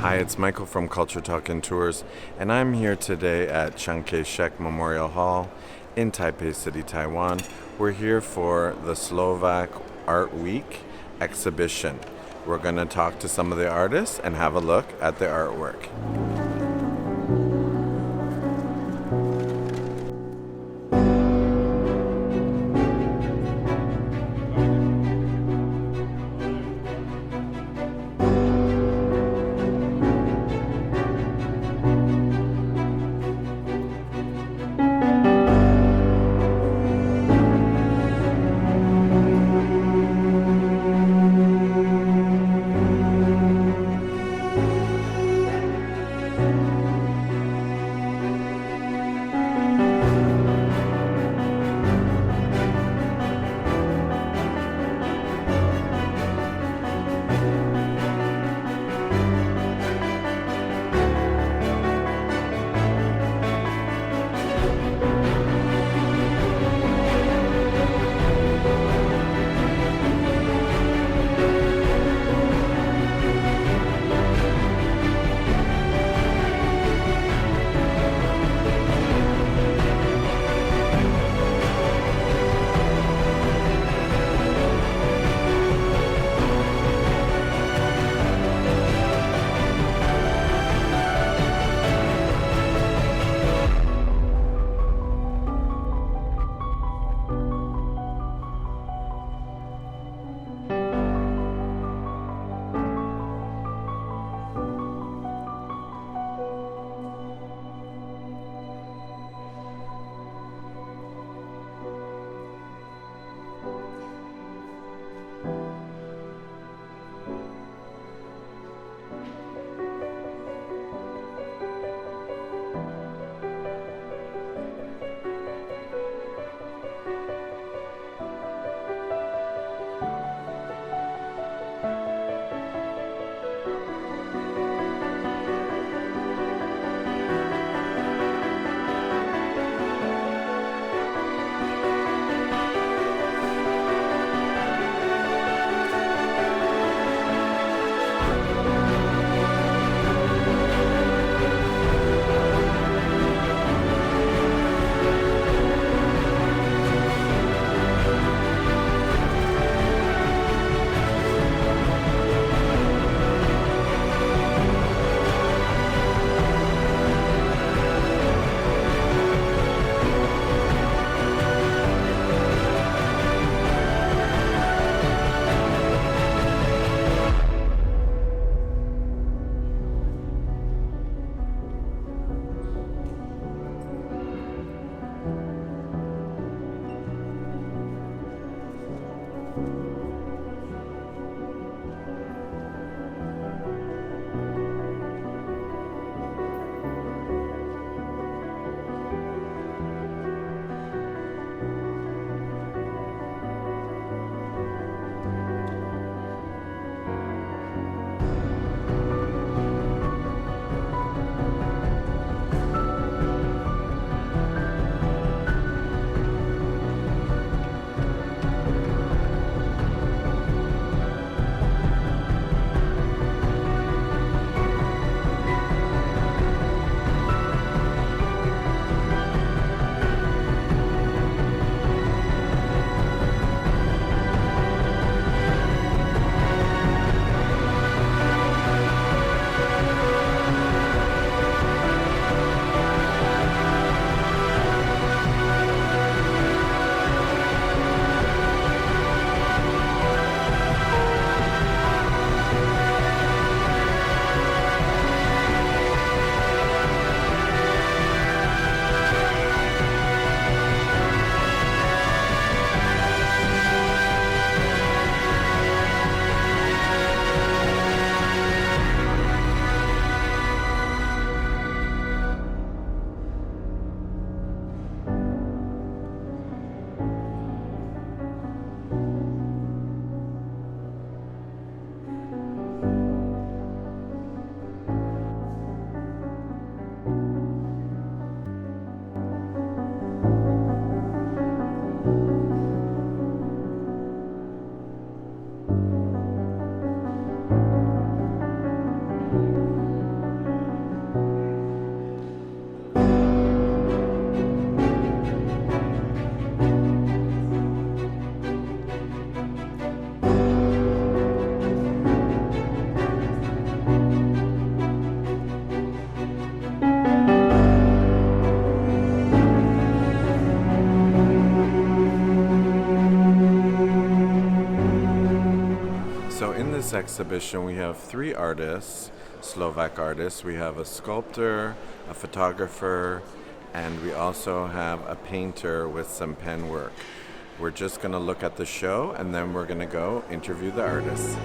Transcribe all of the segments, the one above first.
Hi, it's Michael from Culture Talk and Tours, and I'm here today at Chiang Shek Memorial Hall in Taipei City, Taiwan. We're here for the Slovak Art Week exhibition. We're going to talk to some of the artists and have a look at their artwork. this exhibition, we have three artists, Slovak artists. We have a sculptor, a photographer, and we also have a painter with some pen work. We're just going to look at the show and then we're going to go interview the artists.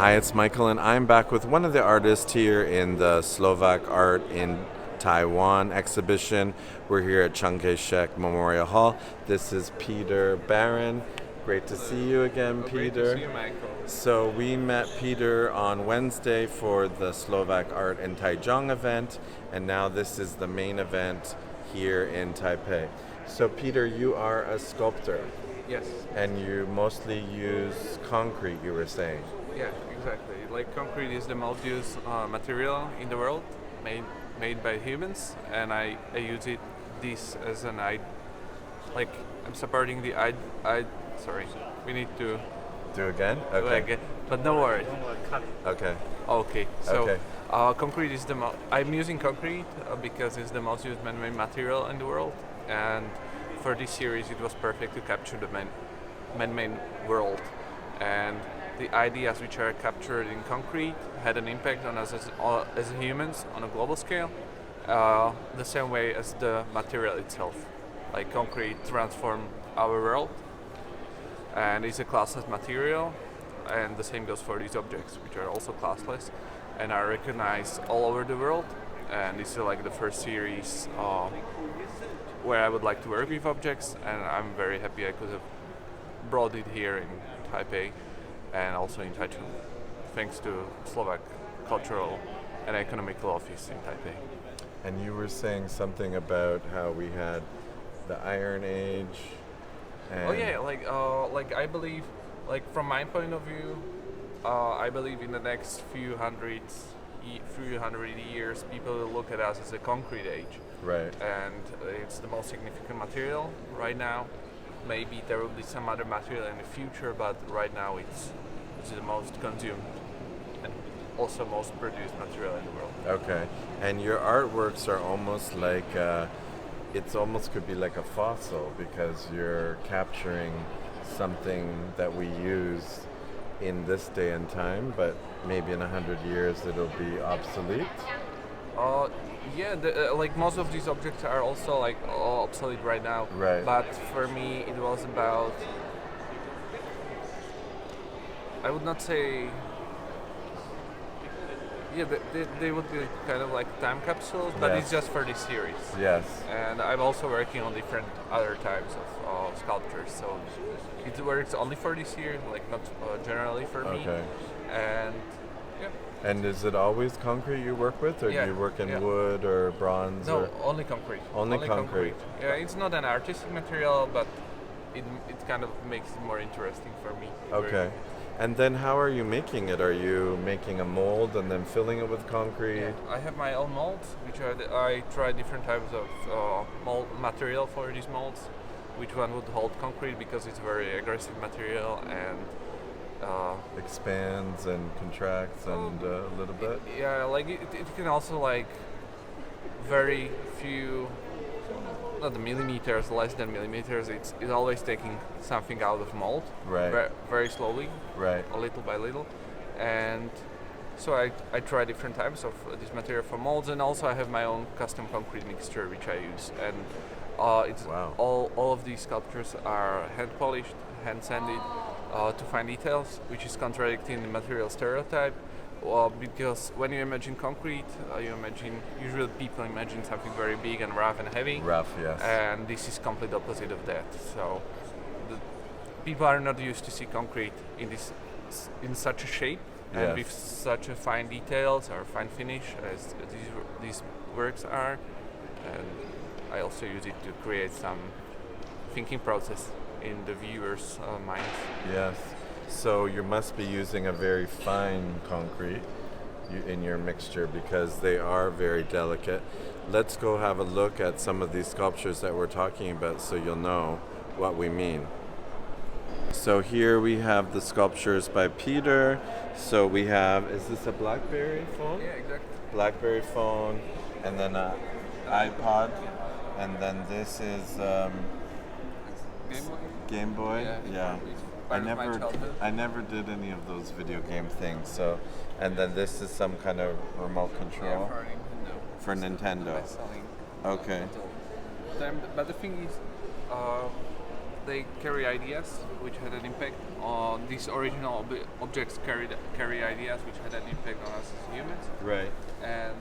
Hi, it's Michael, and I'm back with one of the artists here in the Slovak Art in Taiwan exhibition. We're here at Chiang Shek Memorial Hall. This is Peter Baran. Great to see you again, Peter. Great to see you, Michael. So we met Peter on Wednesday for the Slovak Art in Taichung event, and now this is the main event here in Taipei. So Peter, you are a sculptor. Yes. And you mostly use concrete, you were saying. Yeah, exactly. Like concrete is the most used material in the world, made by humans, and I use this as an like I'm supporting the sorry, we need to do again. do Okay. again, but no worries. Okay. Okay. So Okay. concrete is I'm using concrete because it's the most used man-made material in the world, and for this series it was perfect to capture the man-made world, and the ideas which are captured in concrete had an impact on us as humans on a global scale, the same way as the material itself. Like concrete transformed our world, and is a classless material, and the same goes for these objects, which are also classless and are recognized all over the world. And this is like the first series where I would like to work with objects, and I'm very happy I could have brought it here in Taipei and also in Taichung, thanks to Slovak Cultural and Economical Office in Taipei. And you were saying something about how we had the Iron Age. And Oh yeah, like I believe, like from my point of view, I believe in the next few hundred years, people will look at us as a concrete age, Right. and it's the most significant material right now. Maybe there will be some other material in the future, but right now it's the most consumed and also most produced material in the world. Okay. And your artworks are almost like it's almost could be like a fossil because you're capturing something that we use in this day and time, but maybe in 100 years it'll be obsolete. Yeah, like most of these objects are also like obsolete right now. Right. But for me, it was about. I would not say. Yeah, they would be kind of like time capsules, but Yes. it's just for this series. Yes. And I'm also working on different other types of sculptures, so it works only for this year, like not generally for me. Okay. And yeah. And is it always concrete you work with, or Yeah, do you work in yeah. wood or bronze? No, Or only concrete. Only concrete. Yeah, it's not an artistic material, but it kind of makes it more interesting for me. Okay. And then how are you making it? Are you making a mold and then filling it with concrete? Yeah, I have my own molds, which I try different types of mold material for these molds. Which one would hold concrete because it's a very aggressive material and Expands and contracts and a little bit? yeah, like it can also like very few, not the millimeters, less than millimeters. It's always taking something out of mold, Right. very slowly, Right. a little by little, and so I try different types of this material for molds, and also I have my own custom concrete mixture which I use, and it's Wow. all of these sculptures are hand polished, hand sanded to fine details, which is contradicting the material stereotype. Because when you imagine concrete, usually people imagine something very big and rough and heavy. Rough, yes. And this is complete opposite of that. So people are not used to see concrete in such a shape and Yes. with such a fine details or fine finish as these works are. And I also use it to create some thinking process in the viewer's minds. Yes. So you must be using a very fine concrete in your mixture because they are very delicate. Let's go have a look at some of these sculptures that we're talking about so you'll know what we mean. So here we have the sculptures by Peter. So we have, is this a BlackBerry phone? Yeah, exactly. BlackBerry phone, and then an iPod, and then this is Game Boy? Game Boy. Yeah. Part of my childhood. I never did any of those video game things. So, and then this is some kind of remote control for Nintendo. Best-selling Okay. console. But the thing is, they carry ideas which had an impact on these original objects. Carry ideas which had an impact on us as humans, Right. and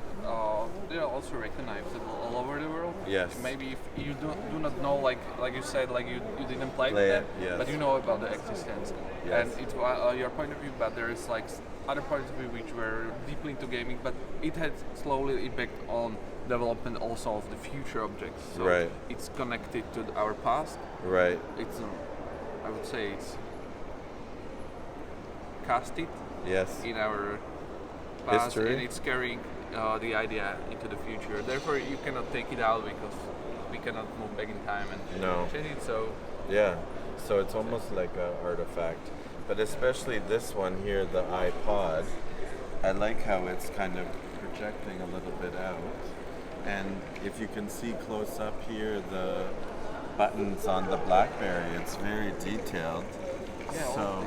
they're also recognizable all over the world. Yes. Maybe if you do not know, like you said, like you didn't play with Play them, it, yes. but you know about the existence. Yes. And it's your point of view, but there is like other points of view which were deeply into gaming, but it had slowly impact on development also of the future objects. So Right. it's connected to our past. Right. It's I would say it's casted Yes. in our past, History. and it's carrying the idea into the future. Therefore, you cannot take it out because we cannot move back in time and No. change it. So Yeah. So it's almost like an artifact. But especially this one here, the iPod, I like how it's kind of projecting a little bit out. And if you can see close up here, the buttons on the BlackBerry, it's very detailed. Yeah,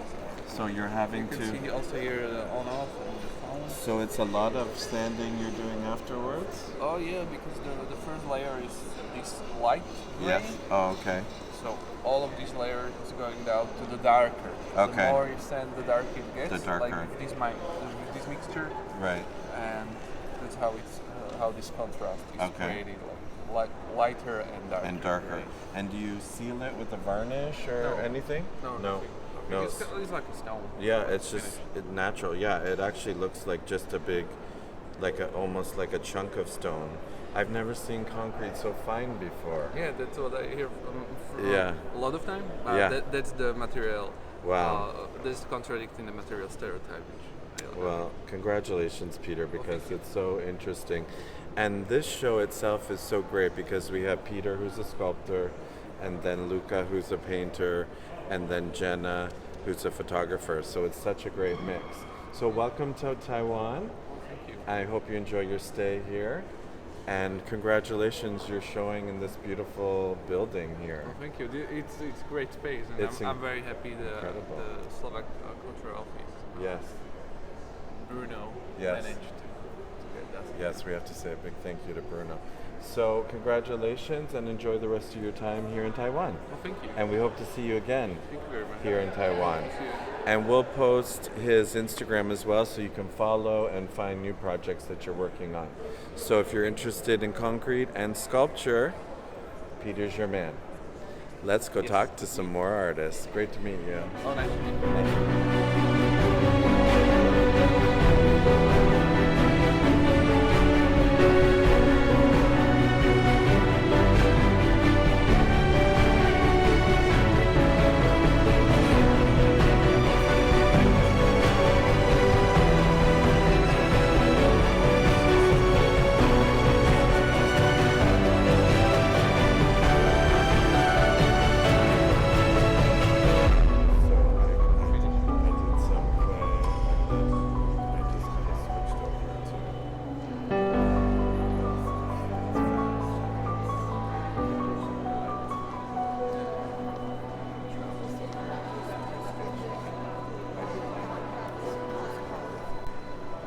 So you're having you can to. see also here the on-off on the phone. So it's a lot of standing you're doing afterwards? Oh yeah, because the first layer is this light gray. Yes. Oh, okay. So all of these layers is going down to the darker. Okay. The more you stand, the darker it gets. The darker. Like with this mixture, Right. and that's how it's how this contrast is Okay. created, like lighter and darker. And darker. gray. And do you seal it with a varnish or No. anything? No. No. nothing. No. It's like a stone. Yeah, it's just natural. Yeah, it actually looks like just a big, almost like a chunk of stone. I've never seen concrete so fine before. Yeah, that's what I hear from Yeah. a lot of time. Yeah. That's the material. Wow. That's contradicting the material stereotype. Which I like. Well, congratulations, Peter, because it's so interesting. And this show itself is so great because we have Peter, who's a sculptor, and then Luka, who's a painter, and then Jana, who's a photographer. So it's such a great mix. So welcome to Taiwan. Thank you. I hope you enjoy your stay here. And congratulations, you're showing in this beautiful building here. Well, thank you. It's great space, and It's I'm very happy incredible. the Slovak cultural office. Yes. Bruno Yes. managed to get that. Yes, we have to say a big thank you to Bruno. So congratulations and enjoy the rest of your time here in Taiwan. Well, thank you. And we hope to see you again Thank you very much. here in Taiwan. See you. And we'll post his Instagram as well so you can follow and find new projects that you're working on. So if you're interested in concrete and sculpture, Peter's your man. Let's go Yes. talk to some more artists. Great to meet you. Oh, nice to meet you.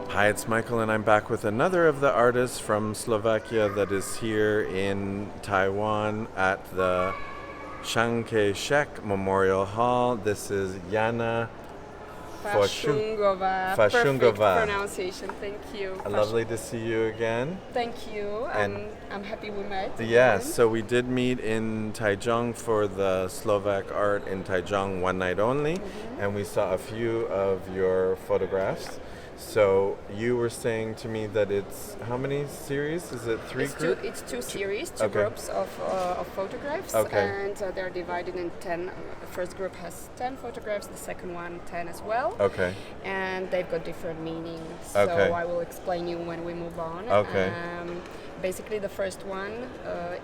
Hi, it's Michael, and I'm back with another of the artists from Slovakia that is here in Taiwan at the Chiang Shek Memorial Hall. This is Jana Fasungova. Fasungova. Perfect pronunciation. Thank you. Lovely to see you again. Thank you. And- I'm happy we met. Yes, again. so we did meet in Taichung for the Slovak art in Taichung one night only, and we saw a few of your photographs. So you were saying to me that it's how many series? Is it three? It's two series, two Okay. groups of photographs, Okay. and they're divided in 10. The first group has 10 photographs, the second one 10 as well. Okay. And they've got different meanings. So Okay. I will explain you when we move on. Okay. Basically, the first one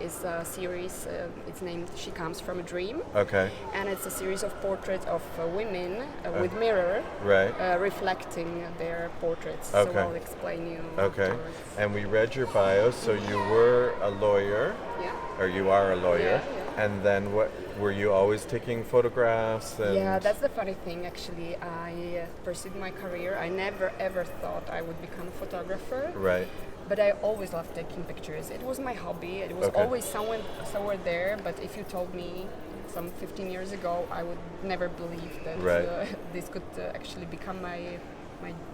is a series. It's named "She Comes from a Dream," Okay. and it's a series of portraits of women with mirror Right. reflecting their portraits. Okay. So I'll explain you. Okay. afterwards. And we read your bio, so you were a lawyer, Yeah. or you are a lawyer. Yeah. And then what? Were you always taking photographs? And Yeah, that's the funny thing. Actually, I pursued my career. I never ever thought I would become a photographer. right. But I always loved taking pictures. It was my hobby. It was Okay. always somewhere there. But if you told me some 15 years ago, I would never believe that this could actually become my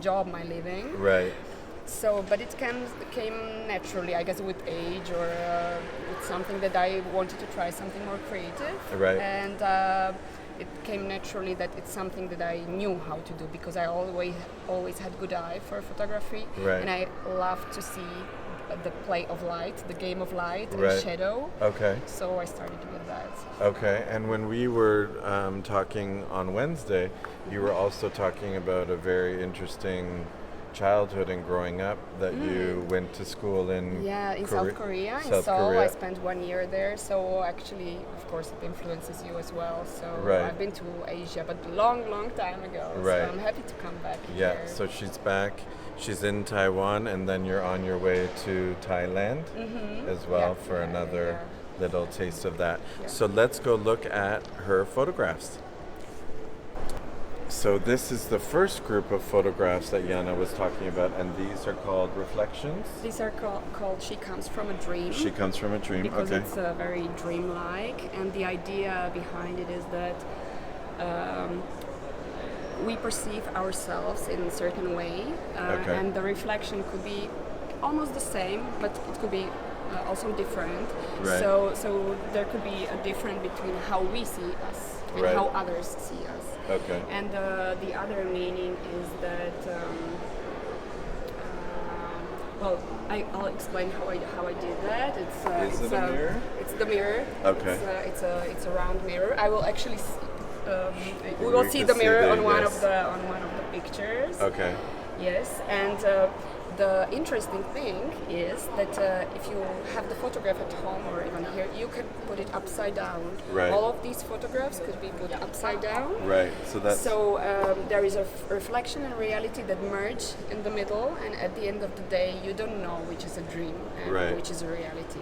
job, my living. Right. So, but it came naturally, I guess, with age or with something that I wanted to try something more creative. Right. And it came naturally that it's something that I knew how to do because I always had good eye for photography. Right. And I love to see the play of light, the game of light and Right. shadow. Okay. So I started with that. Okay, and when we were talking on Wednesday, you were also talking about a very interesting childhood and growing up that you went to school in South Korea. In Seoul, I spent 1 year there. So actually, of course, it influences you as well. So I've been to Asia, but long time ago. Right. So I'm happy to come back Yeah, here. so she's back. She's in Taiwan, and then you're on your way to Thailand as well for another little taste of that. Yeah. So let's go look at her photographs. So this is the first group of photographs that Jana was talking about, and these are called reflections? These are called She Comes From a Dream. She Comes From a Dream, because okay. it's very dreamlike, and the idea behind it is that we perceive ourselves in a certain way, and the reflection could be almost the same, but it could be also different. Right. So there could be a difference between how we see us and how others see us. Okay. And the other meaning is that, I'll explain how I did that. Is it a mirror? It's the mirror. Okay. It's a round mirror. I will actually. We will see can the see mirror the- on one yes. of the pictures. Okay. Yes, and the interesting thing is that if you have the photograph at home or even here, you can put it upside down. Right. All of these photographs could be put upside down. Right, so that's... So there is a reflection and reality that merge in the middle, and at the end of the day, you don't know which is a dream and which is a reality.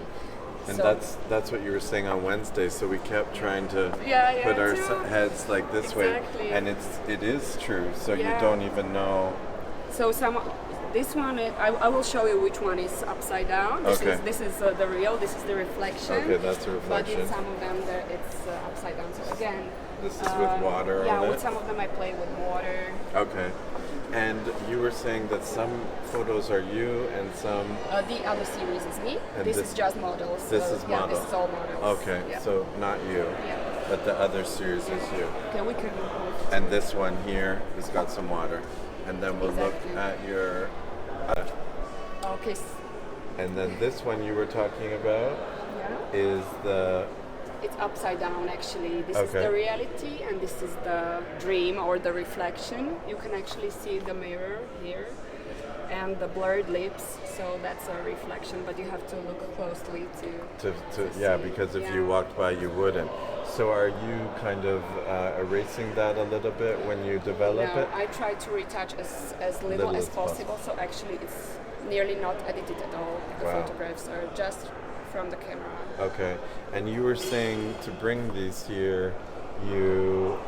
And so that's what you were saying on Wednesday. So we kept trying to put our heads like this way, and it is true. So you don't even know. So this one I will show you which one is upside down. This is the real. This is the reflection. Okay, that's a reflection. But in some of them it's upside down. So again, this is with water on it. Yeah, with some of them I play with water. Okay. And you were saying that some photos are you and some... The other series is me. And this is just models. This is models. Yeah, this is all models. Okay, yeah. so not you. Yeah. But the other series is you. Okay, we can... And this one here has got some water. And then we'll look at your... Okay. And then this one you were talking about is the... It's upside down actually. This is the reality and this is the dream or the reflection. You can actually see the mirror here and the blurred lips, so that's a reflection, but you have to look closely to see. Because if you walked by you wouldn't. So are you kind of erasing that a little bit when you develop it? I try to retouch as little as possible, so actually it's nearly not edited at all. The photographs are just from the camera. Okay, and you were saying to bring these here, you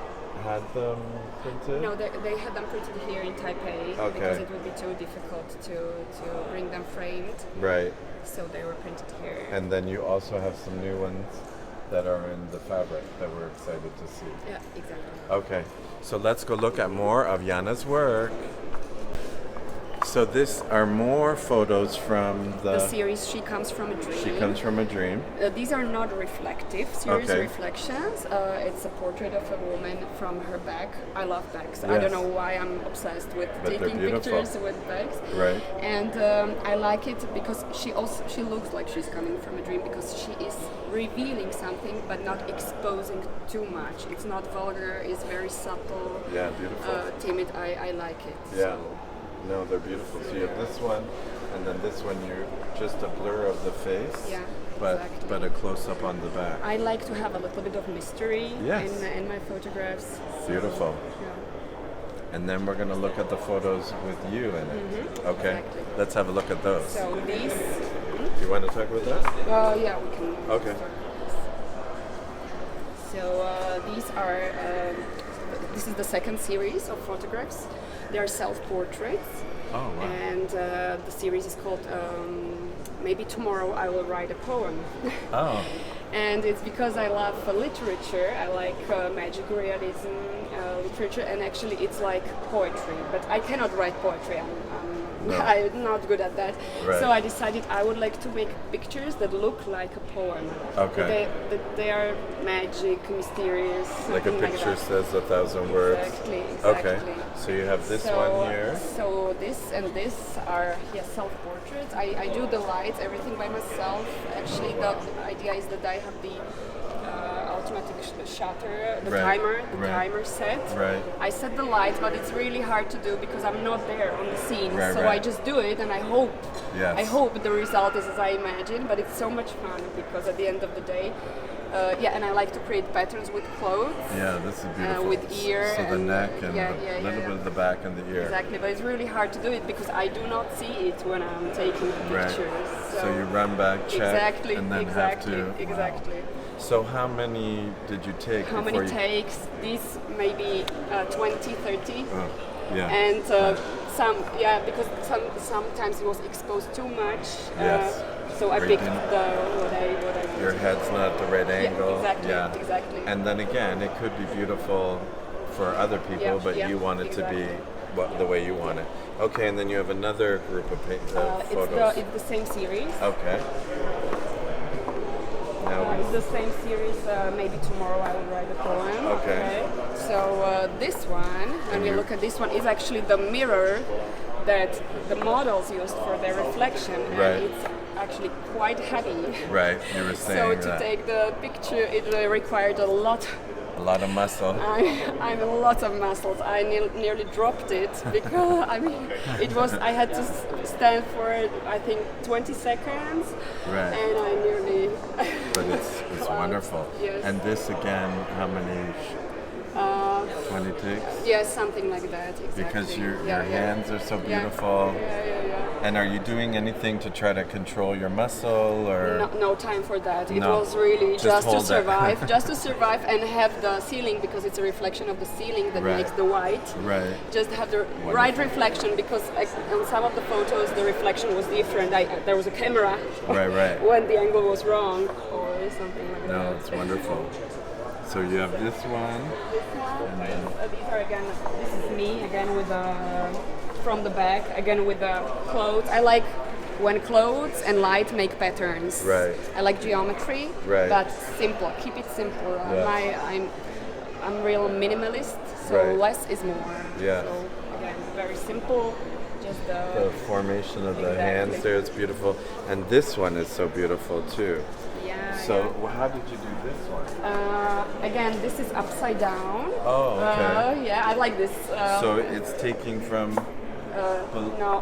had them printed? No, they had them printed here in Taipei because it would be too difficult to bring them framed. Right. So they were printed here. And then you also have some new ones that are in the fabric that we're excited to see. Yeah, exactly. Okay, so let's go look at more of Jana's work. So this are more photos from the series She Comes From a Dream. She Comes From a Dream. These are not reflective series reflections. It's a portrait of a woman from her bag. I love bags. Yes. I don't know why I'm obsessed with taking pictures with bags. Right. And I like it because she looks like she's coming from a dream because she is revealing something but not exposing too much. It's not vulgar. It's very subtle. Yeah, beautiful. Timid. I like it. Yeah. So. No, they're beautiful. So you have this one, and then this one, you're just a blur of the face, but a close-up on the back. I like to have a little bit of mystery in my photographs. Beautiful. Yeah. And then we're going to look at the photos with you in it. Okay, let's have a look at those. So these... You want to talk about that? Yeah, we can. Okay. So these are... this is the second series of photographs. They are self-portraits. Oh, wow. And the series is called Maybe Tomorrow I Will Write a Poem. Oh. And it's because I love literature. I like magic realism literature, and actually it's like poetry. But I cannot write poetry. I'm not good at that. Right. So I decided I would like to make pictures that look like a poem. Okay. They are magic, mysterious. Like a picture like says 1,000 words. Exactly. Okay. So you have this one here. So this and this are self-portraits. I do the lights, everything by myself. Actually, the idea is that I have the automatic shutter, the timer set. Right. I set the lights, but it's really hard to do because I'm not there on the scene. So I just do it, and I hope the result is as I imagine. But it's so much fun because at the end of the day, and I like to create patterns with clothes. Yeah, this is beautiful. With ear. So the neck and a little bit of the back and the ear. Exactly, but it's really hard to do it because I do not see it when I'm taking pictures. Right. So you run back, check, and then have to. Exactly. So how many did you take? How many takes? These maybe 20, 30. Oh, yeah. And because sometimes it was exposed too much. Yes. So I picked what I Your head's not at the right angle. Yeah, exactly. And then again, it could be beautiful for other people, but you want it to be the way you want it. Okay, and then you have another group of photos. It's the same series. Okay. It's the same series. Maybe tomorrow I will write a poem. Okay. So this one, when we look at this one, is actually the mirror that the models used for their reflection, and it's actually quite heavy. Right, you were saying so to take the picture, it required a lot of muscle. I'm a lot of muscles. I nearly dropped it because I had to stand for I think 20 seconds. Right. And I nearly. But it's wonderful. Yes. And this again, how many? 20 takes? Yes, something like that. Exactly. Because your hands are so beautiful. Yeah. And are you doing anything to try to control your muscle or? No time for that. It was really just to survive, and have the ceiling because it's a reflection of the ceiling that makes the white. Right. Just have the right reflection because on some of the photos the reflection was different. There was a camera. Right. When the angle was wrong or something like that. No, it's wonderful. So you have this one. And then these are again. This is me again with from the back again with the clothes. I like when clothes and light make patterns. Right. I like geometry. Right. But simple. Keep it simple. I'm real minimalist. So less is more. Yeah. So again, very simple. Just the formation of the hands there is beautiful, and this one is so beautiful too. Yeah. So how did you do this one? Again, this is upside down. Oh, okay. I like this. So it's taking from. No,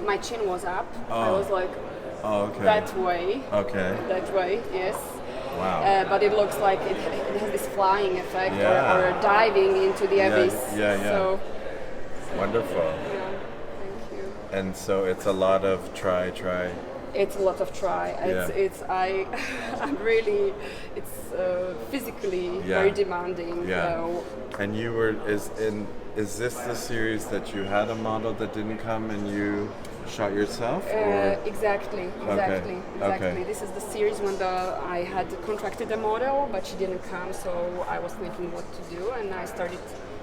my chin was up. I was like that way. Okay. That way, yes. Wow. But it looks like it has this flying effect or diving into the abyss. Yeah. So, wonderful. Yeah, thank you. And so it's a lot of try. It's a lot of try. I'm really. It's physically very demanding. Yeah. And you were is this the series that you had a model that didn't come and you shot yourself? Exactly. Okay. This is the series when I had contracted a model, but she didn't come, so I was thinking what to do, and I started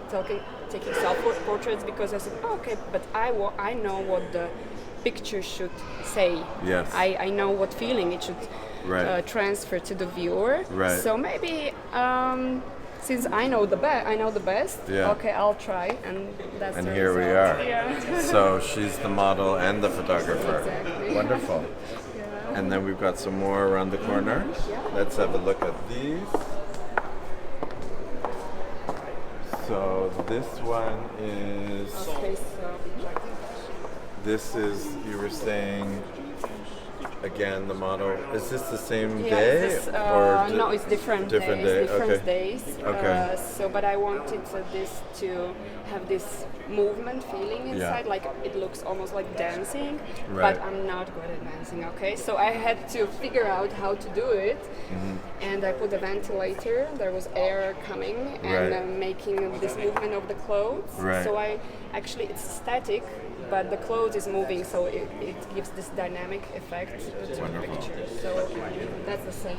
taking self-portraits because I said, okay, but I know what the picture should say. Yes. I know what feeling it should transfer to the viewer. Right. So maybe since I know the best. Okay, I'll try, and that's. And the here result. we are. Yeah. So she's the model and the photographer. Exactly. Wonderful. Yeah. And then we've got some more around the corner. Yeah. Let's have a look at these. So this one is. Okay, so. This is, you were saying, again, the model. Is this the same Yeah, day? No, it's different Different days. day, Different okay. days. Okay. But I wanted this to have this movement feeling inside, like it looks almost like dancing, Right. but I'm not good at dancing, okay? So I had to figure out how to do it, and I put a ventilator, there was air coming, and making this movement of the clothes. Right. So it's static, but the clothes is moving, so it gives this dynamic effect. two Wonderful. pictures. So that's the same.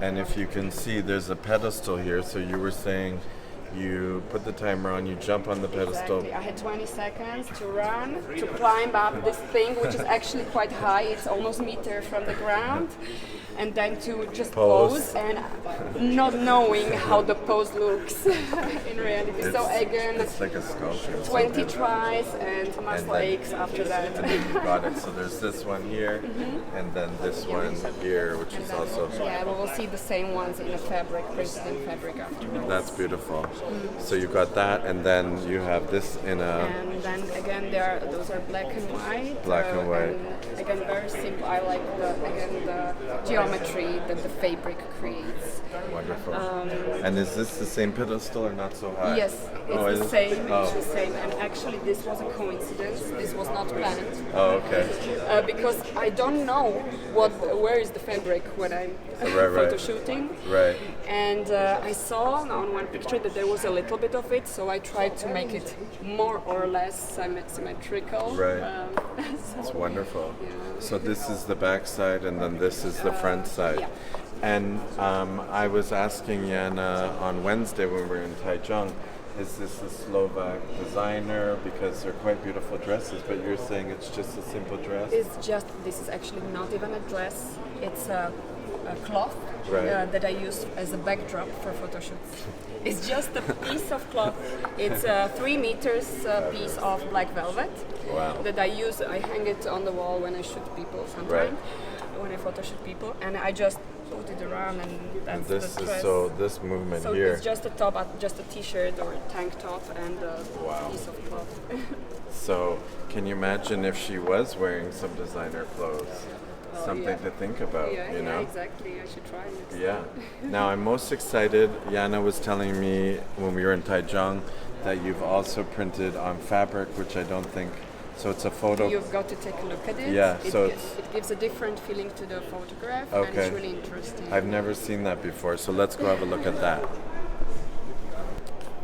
And if you can see, there's a pedestal here. So you were saying you put the timer on, you jump on the pedestal. Exactly. I had 20 seconds to run, to climb up this thing, which is actually quite high. It's almost a meter from the ground. And then to just pose and not knowing how the pose looks in reality. So again, it's like a sculpture. 20 tries and muscle aches after that. And then you got it. So there's this one here, and then this one here, which is also. Yeah, we will see the same ones in a fabric, printed in fabric afterwards. That's beautiful. So you got that, and then you have this in a. And then again, those are black and white. Black and white. And again, very simple. I like the geometry that the fabric creates. Wonderful. And is this the same pedestal or not so high? Yes, it's the same. Oh. It's the same. And actually, this was a coincidence. This was not planned. Oh, okay. Because I don't know where is the fabric when I'm photo shooting. Right. And I saw on one picture that there was a little bit of it, so I tried to make it more or less symmetrical. Right. It's wonderful. Yeah. So this is the back side, and then this is the front side. Yeah. And I was asking Jana on Wednesday when we were in Taichung, is this a Slovak designer? Because they're quite beautiful dresses, but you're saying it's just a simple dress? This is actually not even a dress. It's a cloth Right. that I use as a backdrop for photo shoots. It's just a piece of cloth. It's a 3 meters piece of black velvet that I use. I hang it on the wall when I shoot people sometimes, when I photo shoot people, and I just put it around, and that's this the dress. is this movement So here. it's just a top, just a t-shirt or a tank top and a piece of cloth. So can you imagine if she was wearing some designer clothes? Something to think about, you know? Yeah, exactly. I should try next time. Yeah. Now I'm most excited. Jana was telling me when we were in Taichung that you've also printed on fabric, which I don't think. So it's a photo. You've got to take a look at it. Yeah. It gives a different feeling to the photograph, and it's really interesting. I've never seen that before, so let's go have a look at that.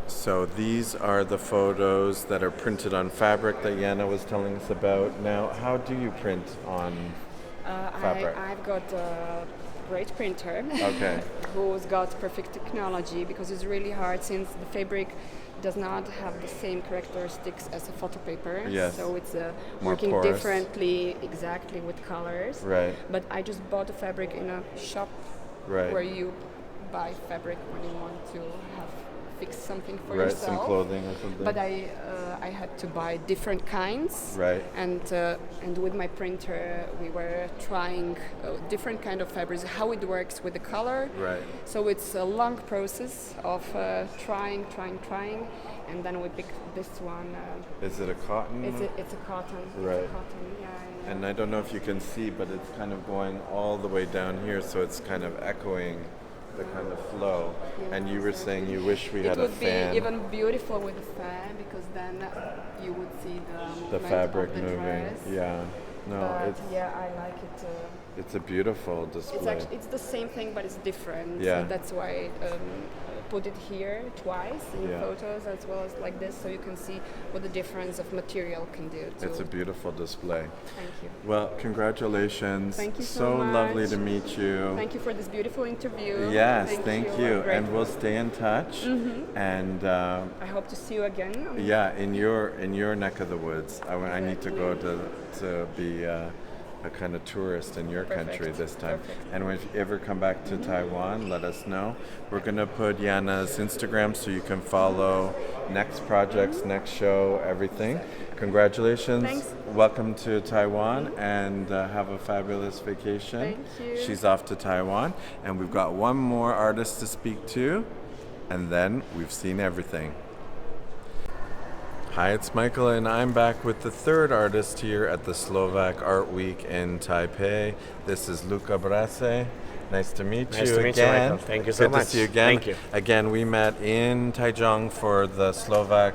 So these are the photos that are printed on fabric that Jana was telling us about. Now, how do you print on fabric? I've got a great printer who's got perfect technology, because it's really hard since the fabric does not have the same characteristics as a photo paper. Yes. So it's More working porous. differently, exactly, with colors. Right. But I just bought the fabric in a shop where you buy fabric when you want to fix something for yourself. Some clothing or something. But I had to buy different kinds. Right. And with my printer, we were trying different kind of fabrics, how it works with the color. Right. So it's a long process of trying, and then we picked this one. Is it a cotton? It's a cotton. Right. It's a cotton, yeah. And I don't know if you can see, but it's kind of going all the way down here, so it's kind of echoing the kind of flow. Yeah, and you were saying you wish we had a fan. It would be even beautiful with a fan, because then you would see the fabric of the moving. dress. Yeah. No, But I like it. it's a beautiful display. It's the same thing, but it's different. Yeah. So that's why I put it here twice in photos, as well as like this, so you can see what the difference of material can do. It's a beautiful display. Thank you. Well, congratulations. Thank you so much. Lovely to meet you. Thank you for this beautiful interview. Yes, thank you. Great. And we'll stay in touch. Mm-hmm. And I hope to see you again. yeah, in your neck of the woods. I need to go to be a kind of tourist in your country this time. Perfect. And if you ever come back to Taiwan, let us know. We're going to put Jana's Instagram so you can follow next projects, next show, everything. Congratulations. Thanks. Welcome to Taiwan, and have a fabulous vacation. Thank you. She's off to Taiwan, and we've got one more artist to speak to, and then we've seen everything. Hi, it's Michael, and I'm back with the third artist here at the Slovak Art Week in Taipei. This is Luka Brase. Nice to meet you again. Nice to meet you, Michael. Thank you so much. Good to see you again. Thank you. Again, we met in Taichung for the Slovak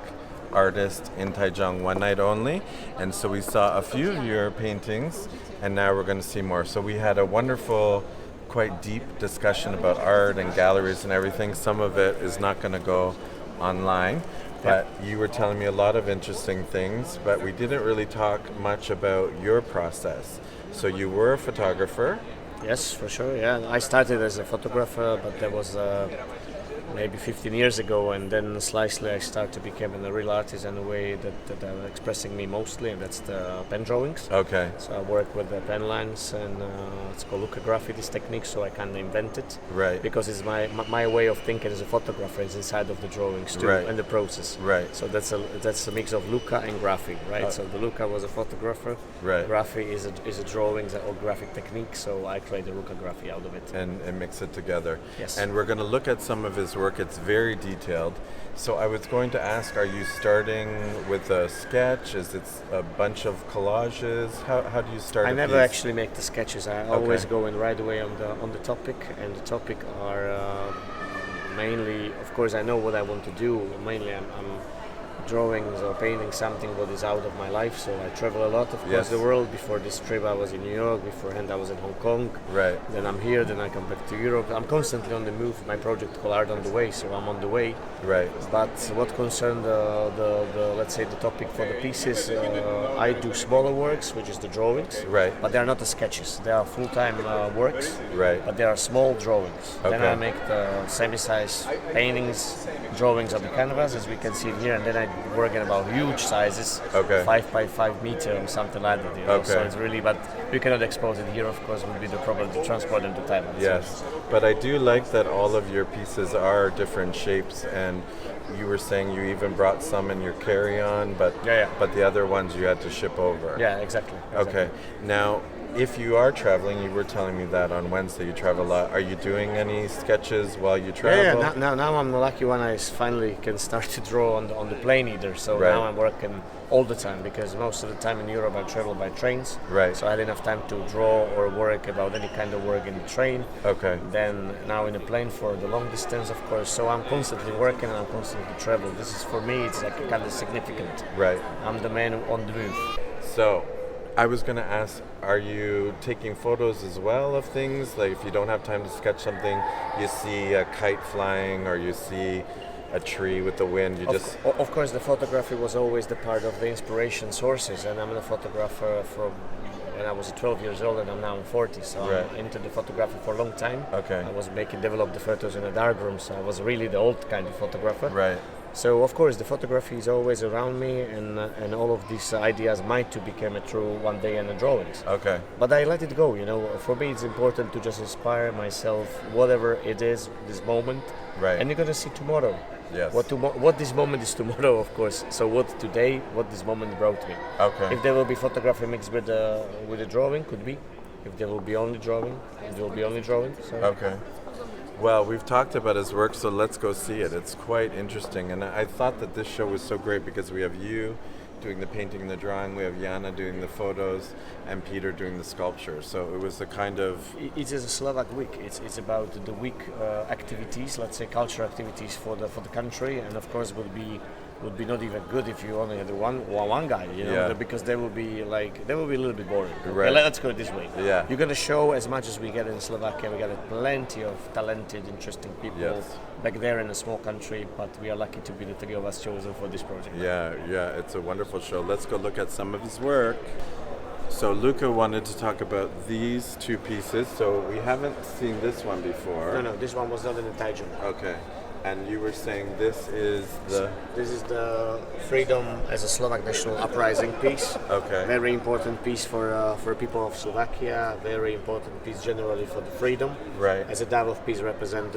artist in Taichung one night only, and so we saw a few of your paintings, and now we're going to see more. So we had a wonderful, quite deep discussion about art and galleries and everything. Some of it is not going to go online, But you were telling me a lot of interesting things, but we didn't really talk much about your process. So you were a photographer. Yes, for sure. Yeah, I started as a photographer, but that was maybe 15 years ago, and then slightly I started to become a real artist in a way that are expressing me mostly, and that's the pen drawings. Okay. So I work with the pen lines, and it's called Luka Brase, this technique, so I kind of invent it. Right. Because it's my way of thinking as a photographer is inside of the drawings too, Right. and the process. Right. So that's a mix of Luka and graphic, right? So the Luka was a photographer. Right. Graphic is a drawings or graphic technique, so I created Luka Brase out of it. And mix it together. Yes. And we're going to look at some of his work. It's very detailed. So I was going to ask, are you starting with a sketch? Is it a bunch of collages? How do you start I a never piece? actually make the sketches. I always go in right away on the topic, and the topic are mainly, of course, I know what I want to do. Mainly, I'm drawings or painting something what is out of my life. So I travel a lot across the world. Before this trip, I was in New York. Beforehand, I was in Hong Kong. Right. Then I'm here. Then I come back to Europe. I'm constantly on the move. My project called Art on the Way, so I'm on the way. Right. But what concerns the let's say the topic for the pieces, I do smaller works, which is the drawings. Right. But they are not the sketches. They are full-time works. Right. But they are small drawings. Okay. Then I make the semi-size paintings, drawings of the canvas, as we can see here, and then I work in about huge sizes, Okay. 5 by 5 meter or something like that. You know? Okay. So it's really, but we cannot expose it here. Of course, would be the problem to transport them to Taiwan. Yes, but I do like that all of your pieces are different shapes, and you were saying you even brought some in your carry-on, but but the other ones you had to ship over. Yeah, exactly. Okay. Now, if you are traveling, you were telling me that on Wednesday you travel a lot. Are you doing any sketches while you travel? Yeah. Now I'm the lucky one. I finally can start to draw on the plane either. So Right. now I'm working all the time because most of the time in Europe I travel by trains. Right. So I had enough time to draw or work about any kind of work in the train. Okay. Then now in a plane for the long distance, of course. So I'm constantly working and I'm constantly travel. This is for me. It's like kind of significant. Right. I'm the man on the move. So, I was going to ask, are you taking photos as well of things? Like if you don't have time to sketch something, you see a kite flying or you see a tree with the wind, Of course, the photography was always the part of the inspiration sources, and I'm a photographer from when I was 12 years old, and I'm now 40, so Right. I'm into the photography for a long time. Okay. I was develop the photos in a darkroom, so I was really the old kind of photographer. Right. So of course the photography is always around me, and all of these ideas might to become a true one day in the drawings. Okay. But I let it go, you know. For me, it's important to just inspire myself, whatever it is, this moment. Right. And you're gonna see tomorrow. Yes. What this moment is tomorrow, of course. So what today, what this moment brought me. Okay. If there will be photography mixed with a drawing, could be. If there will be only drawing, there will be only drawing. So. Okay. Well, we've talked about his work, so let's go see it. It's quite interesting, and I thought that this show was so great because we have you doing the painting and the drawing, we have Jana doing the photos, and Peter doing the sculpture. So it was the kind of... It is a Slovak week. It's about the week activities, let's say cultural activities for the country, and of course would be not even good if you only had one guy, you know, because they will be a little bit boring. Right. Okay, let's go this way. Yeah. You're gonna show as much as we get in Slovakia. We got plenty of talented, interesting people back there in a small country, but we are lucky to be the three of us chosen for this project. Yeah, it's a wonderful show. Let's go look at some of his work. So Luka wanted to talk about these two pieces. So we haven't seen this one before. No, this one was not in the Taiwan. Okay. And you were saying this is the Freedom as a Slovak national uprising piece. Okay. Very important piece for people of Slovakia. Very important piece generally for the freedom. Right. As a type of piece represent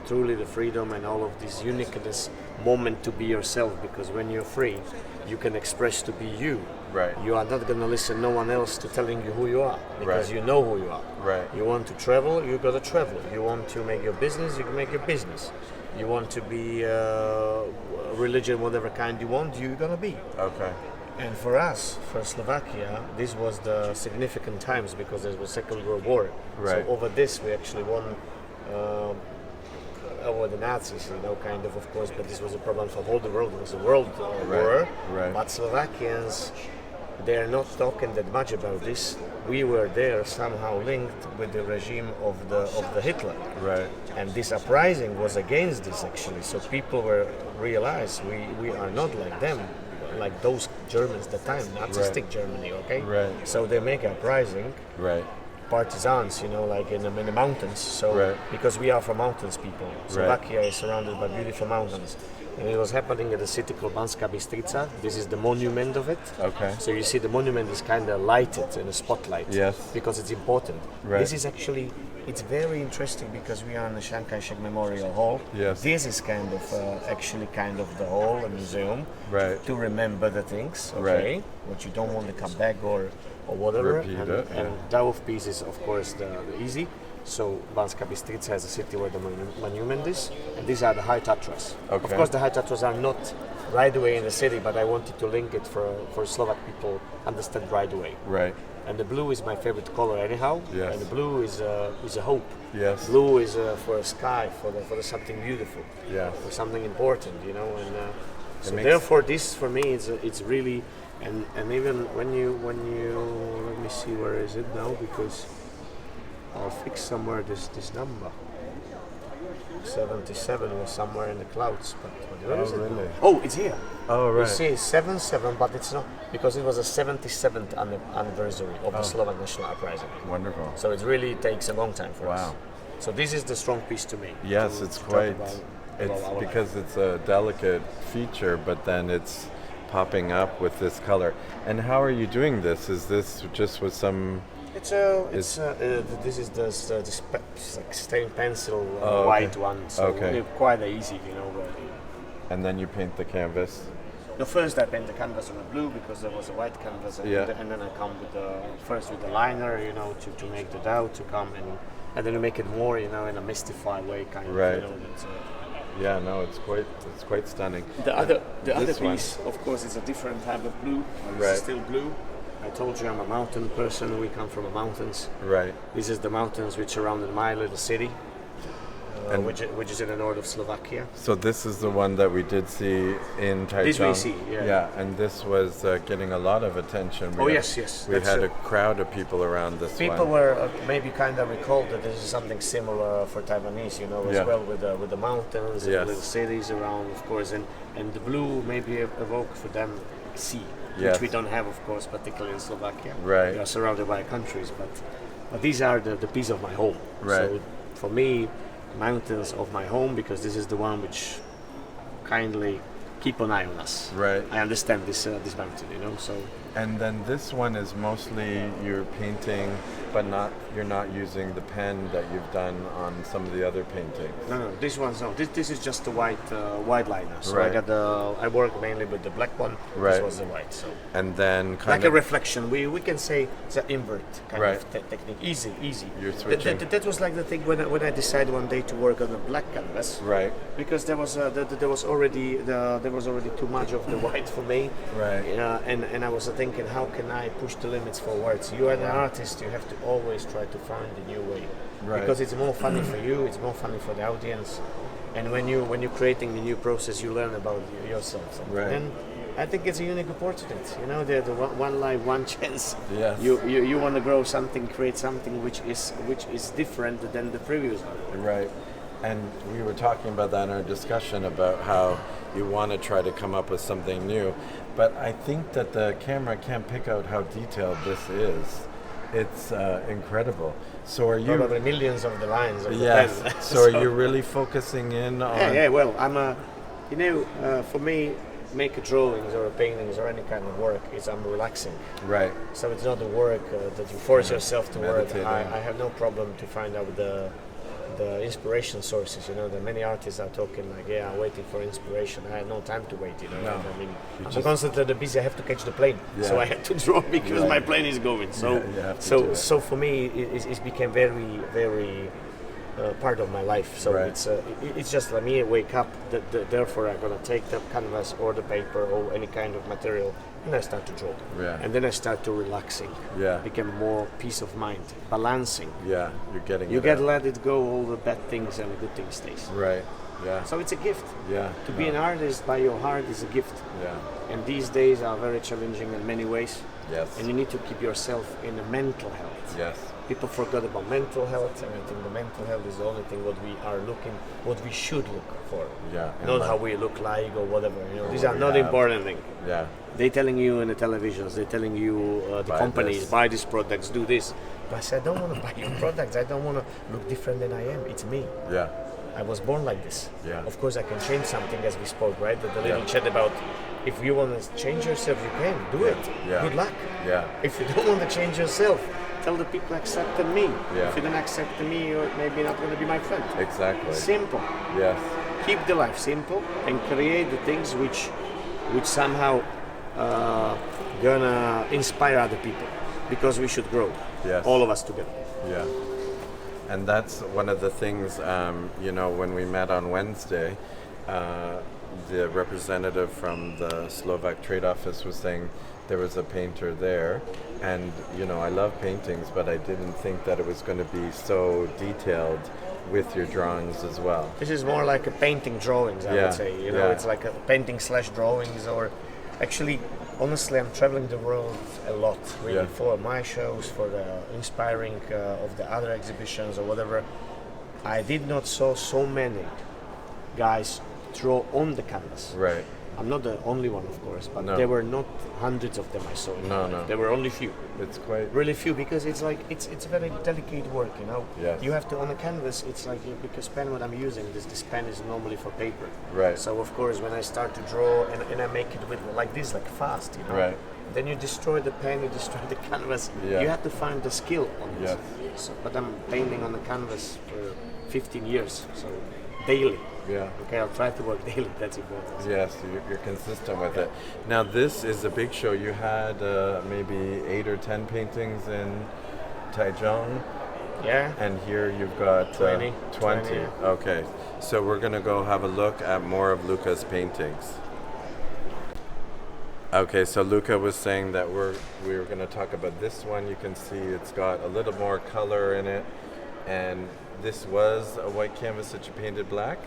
truly the freedom and all of this uniqueness moment to be yourself. Because when you're free, you can express to be you. Right. You are not gonna listen no one else to telling you who you are because you know who you are. Right. You want to travel, you gotta travel. You want to make your business, you can make your business. You want to be religion, whatever kind you want, you're gonna be. Okay. And for us, for Slovakia, this was the significant times because there was Second World War. Right. So over this, we actually won over the Nazis, you know, kind of course. But this was a problem for the whole world. It was a world war. Right. But Slovakians they are not talking that much about this. We were there somehow linked with the regime of the Hitler. Right. And this uprising was against this actually. So people were realized we are not like them, like those Germans at the time, Nazistic Germany, okay? Right. So they make a uprising. Right. Partisans, like in the mountains. So because we are from mountains people, Slovakia is surrounded by beautiful mountains. And it was happening at a city called Banská Bystrica. This is the monument of it. Okay. So you see the monument is kind of lighted in a spotlight. Yes. Because it's important. Right. This is actually, it's very interesting because we are in the Chiang Shek Memorial Hall. Yes. This is kind of actually kind of the hall, a museum. Right. To remember the things, okay? Right. What you don't want to come back or whatever. Repeat and, it, and Dawów piece is of course the easy. So Banská Bystrica has a city where the monument is, and these are the high Tatras. Okay. Of course, the high Tatras are not right away in the city, but I wanted to link it for Slovak people understand right away. Right. And the blue is my favorite color anyhow. Yes. And the blue is a hope. Yes. Blue is for a sky, for something beautiful. Yes. For something important, And so makes therefore, this for me it's really and even when you let me see where is it now because. I'll fix somewhere this number. 77 was somewhere in the clouds, but where is it? Really? Oh, it's here. Oh, right. You see, 77, but it's not because it was a 77th anniversary of the Slovak National Uprising. Wonderful. So it really takes a long time for us. Wow. So this is the strong piece to me. Yes, it's quite. It's our because it's a delicate feature, but then it's popping up with this color. And how are you doing this? Is this just with some? This is the stain pencil okay. white one, so okay. quite easy, And then you paint the canvas. No, first I paint the canvas on the blue because there was a white canvas, and, and then I come with the liner, to make the dough to come and then you make it more, in a mystified way, kind right. of. Yeah, no, it's quite stunning. The other one. piece, of course, is a different type of blue. Right. It's still blue. I told you I'm a mountain person. We come from the mountains. Right. This is the mountains which surrounded my little city, which is in the north of Slovakia. So this is the one that we did see in Taiwan. This we see, yeah. Yeah, and this was getting a lot of attention. Yes. We had a crowd of people around this one. People were maybe kind of recalled that this is something similar for Taiwanese, as well with the mountains and the little cities around, of course, and the blue maybe evoke for them sea. Which we don't have, of course, particularly in Slovakia. Right. We are surrounded by countries, but these are the piece of my home. Right. So for me, mountains of my home, because this is the one which kindly keep an eye on us. Right. I understand this mountain, So. And then this one is mostly you're painting, but you're not using the pen that you've done on some of the other paintings. No, this one's no. This is just the white liner. So right. I work mainly with the black one. Right. This was the white. So. And then like a reflection. We can say it's an invert kind right. of technique. Easy. You're switching. That was like the thing when I decided one day to work on a black canvas. Right. Because there was already too much of the white for me. Right. And I was thinking, how can I push the limits forward? So you are an artist. You have to always try to find a new way. Right. Because it's more funny for you. It's more funny for the audience. And when you're creating the new process, you learn about yourself. Right. And I think it's a unique opportunity. The one life, one chance. Yes. You want to grow something, create something which is different than the previous one. Right. And we were talking about that in our discussion about how you want to try to come up with something new. But I think that the camera can't pick out how detailed this is. It's incredible. So are you probably millions of the lines of yes. the pen. So are you really focusing in on? Yeah. Well, I'm for me, make drawings or paintings or any kind of work I'm relaxing. Right. So it's not the work that you force yourself to work. I have no problem to find out the inspiration sources. The many artists are talking like, I'm waiting for inspiration. I had no time to wait. No. I mean, I'm constantly busy. I have to catch the plane, so I had to draw because my plane is going. So, so for me, it became very, very part of my life. So right. it's just let me wake up. Therefore, I'm gonna take the canvas or the paper or any kind of material, and I start to draw. Yeah. And then I start to relaxing. Yeah. Become more peace of mind, balancing. Yeah, you're getting. You get let it go. All the bad things and the good things stays. Right. Yeah. So it's a gift. Yeah. To be an artist by your heart is a gift. Yeah. And these days are very challenging in many ways. Yes. And you need to keep yourself in a mental health. Yes. People forgot about mental health, and I think the mental health is the only thing what we should look for. Yeah. Not how we look like or whatever. These what are we not have. important things. Yeah. They're telling you in the televisions, they're telling you the Buy companies, this. buy these products, do this. But I said, I don't want to buy your products. I don't want to look different than I am. It's me. Yeah. I was born like this. Yeah. Of course, I can change something, as we spoke, right? The little chat about if you want to change yourself, you can do it. Yeah. Good luck. Yeah. If you don't want to change yourself, tell the people accepted me. Yeah. If you don't accept me, you're maybe not going to be my friend. Exactly. Simple. Yes. Keep the life simple and create the things which somehow gonna inspire other people, because we should grow. Yes. All of us together. Yeah. And that's one of the things, when we met on Wednesday, the representative from the Slovak trade office was saying there was a painter there. And, I love paintings, but I didn't think that it was going to be so detailed with your drawings as well. This is more like a painting drawings, I would say. It's like a painting / drawings, or actually, honestly, I'm traveling the world a lot, really, for my shows, for the inspiring of the other exhibitions or whatever. I did not saw so many guys draw on the canvas. Right. I'm not the only one, of course, but No. there were not hundreds of them I saw. No. There were only few. It's quite... Really few, because it's like it's very delicate work, Yes. You have to, on a canvas, it's like, because pen what I'm using, this pen is normally for paper. Right. So of course when I start to draw and I make it with like this, like fast, Right. Then you destroy the pen, you destroy the canvas. Yeah. You have to find the skill on this. Yes. So, but I'm painting on the canvas for 15 years, so daily. Yeah. Okay, I'll try to work daily. That's important. Yes, you're consistent with it. Now, this is a big show. You had maybe 8 or 10 paintings in Taiwan, Yeah. and here you've got 20. 20. 20. Okay, so we're going to go have a look at more of Luka's paintings. Okay, so Luka was saying that we were going to talk about this one. You can see it's got a little more color in it, and this was a white canvas that you painted black?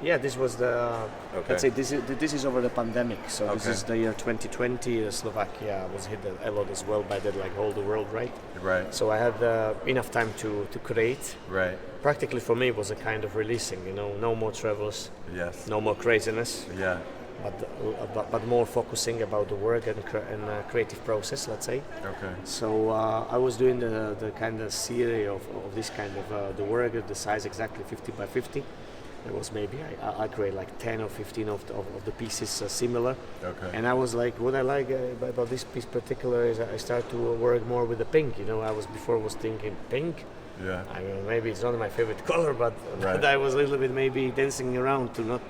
Yeah, this was the. Okay. Let's say this is over the pandemic. So this Okay. is the year 2020. Slovakia was hit a lot as well by that, like all the world, right? Right, So I had enough time to create. right, Practically for me, it was a kind of releasing. No more travels, yes, no more craziness, yeah, but more focusing about the work and creative process. Let's say. okay, So I was doing the kind of series of this kind of the work, the size exactly 50 by 50. It was maybe I create like 10 or 15 of the pieces similar. okay, And I was like, what I like about this piece particular is I start to work more with the pink. I was thinking pink. yeah, I mean, maybe it's not my favorite color, but Right. I was a little bit maybe dancing around to not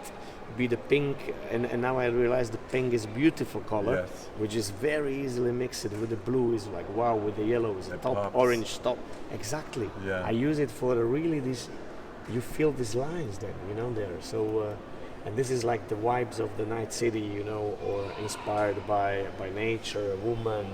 be the pink. And now I realize the pink is beautiful color, Yes. which is very easily mixed with the blue. Is like wow, with the yellow is the It top, pops. orange top. Exactly. Yeah. I use it for really this. You feel these lines then, there. So, and this is like the vibes of the night city, or inspired by nature, woman,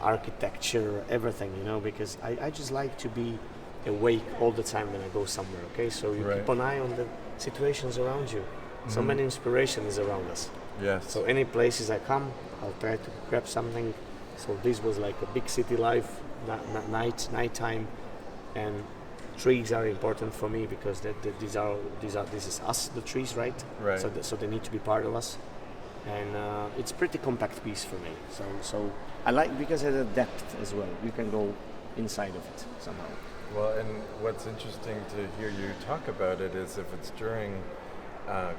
architecture, everything, because I just like to be awake all the time when I go somewhere. Okay, so you Right. keep an eye on the situations around you. So many inspiration is around us. yes, So any places I come, I'll try to grab something. So this was like a big city life, nighttime, and trees are important for me because this is us, the trees, right? Right. So they need to be part of us, and it's pretty compact piece for me. So I like because it has a depth as well. You can go inside of it somehow. Well, and what's interesting to hear you talk about it is if it's during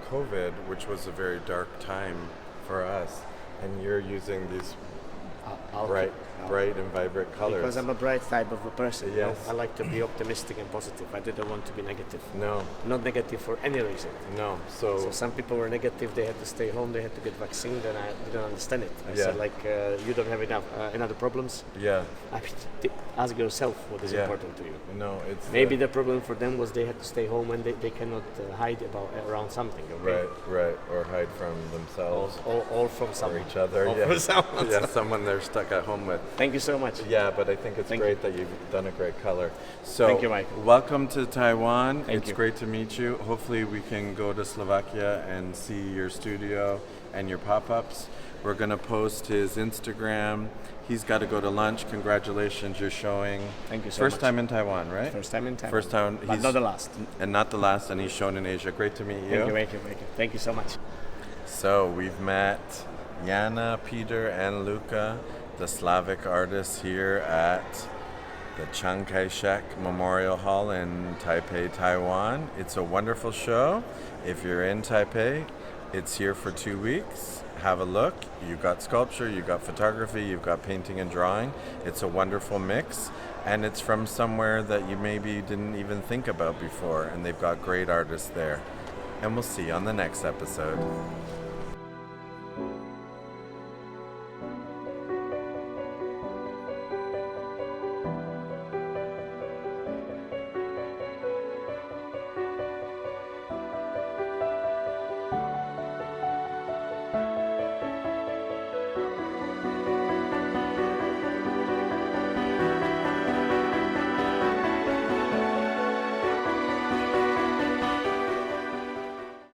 COVID, which was a very dark time for us, and you're using these bright and vibrant colors. Because I'm a bright type of a person. Yes. I like to be optimistic and positive. I didn't want to be negative. No, Not negative for any reason. no. So some people were negative. They had to stay home. They had to get vaccine. Then I didn't understand it. I Yeah. said you don't have enough another problems. Yeah, I mean, ask yourself what is Yeah. important to you. no, it's Maybe the problem for them was they had to stay home and they cannot hide around something. Okay? right, or hide from themselves All from or someone. each other. All Yeah, from someone. yeah, someone they're stuck at home with. Thank you so much. Yeah, but I think it's great that you've done a great color. So, thank you, Mike. Welcome to Taiwan. Thank it's you. great to meet you. Hopefully we can go to Slovakia and see your studio and your pop-ups. We're going to post his Instagram. He's got to go to lunch. Congratulations, you're showing. Thank you so First much. time in Taiwan, right? First time in Taiwan. First time. But not the last. And not the last, and he's shown in Asia. Great to meet you. Thank you. Thank you so much. So we've met Jana, Peter, and Luka, the Slavic artists here at the Chiang Kai-shek Memorial Hall in Taipei, Taiwan. It's a wonderful show. If you're in Taipei, it's here for 2 weeks. Have a look. You've got sculpture, you've got photography, you've got painting and drawing. It's a wonderful mix, and it's from somewhere that you maybe didn't even think about before, and they've got great artists there. And we'll see you on the next episode.